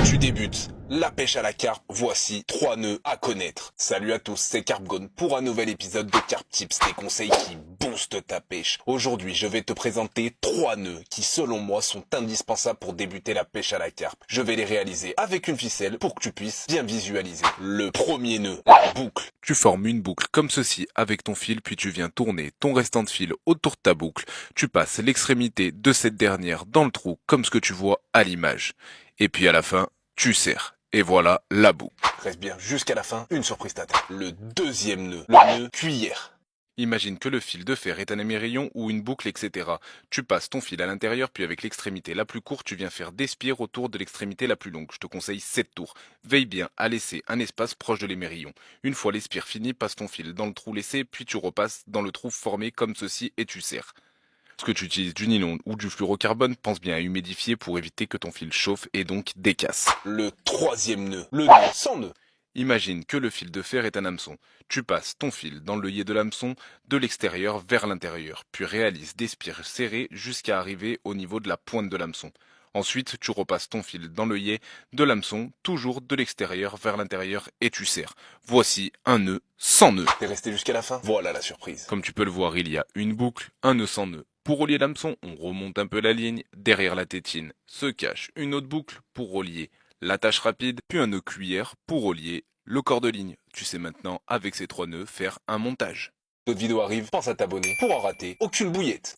Tu débutes la pêche à la carpe, voici 3 nœuds à connaître. Salut à tous, c'est Carpgone pour un nouvel épisode de Carp Tips, des conseils qui boostent ta pêche. Aujourd'hui, je vais te présenter 3 nœuds qui, selon moi, sont indispensables pour débuter la pêche à la carpe. Je vais les réaliser avec une ficelle pour que tu puisses bien visualiser. Le premier nœud, la boucle. Tu formes une boucle comme ceci avec ton fil, puis tu viens tourner ton restant de fil autour de ta boucle. Tu passes l'extrémité de cette dernière dans le trou, comme ce que tu vois à l'image. Et puis à la fin, tu serres. Et voilà la boucle. Reste bien jusqu'à la fin, une surprise t'attend. Le deuxième nœud, le nœud cuillère. Imagine que le fil de fer est un émerillon ou une boucle, etc. Tu passes ton fil à l'intérieur, puis avec l'extrémité la plus courte, tu viens faire des spires autour de l'extrémité la plus longue. Je te conseille 7 tours. Veille bien à laisser un espace proche de l'émerillon. Une fois les spires finis, passe ton fil dans le trou laissé, puis tu repasses dans le trou formé comme ceci et tu serres. Lorsque tu utilises du nylon ou du fluorocarbone, pense bien à humidifier pour éviter que ton fil chauffe et donc décasse. Le troisième nœud, le nœud sans nœud. Imagine que le fil de fer est un hameçon. Tu passes ton fil dans l'œillet de l'hameçon de l'extérieur vers l'intérieur, puis réalise des spires serrées jusqu'à arriver au niveau de la pointe de l'hameçon. Ensuite, tu repasses ton fil dans l'œillet de l'hameçon, toujours de l'extérieur vers l'intérieur, et tu serres. Voici un nœud sans nœud. T'es resté jusqu'à la fin? Voilà la surprise. Comme tu peux le voir, il y a une boucle, un nœud sans nœud. Pour relier l'hameçon, on remonte un peu la ligne. Derrière la tétine se cache une autre boucle pour relier l'attache rapide, puis un nœud cuillère pour relier le corps de ligne. Tu sais maintenant, avec ces 3 nœuds, faire un montage. D'autres vidéos arrivent, pense à t'abonner pour en rater aucune bouillette.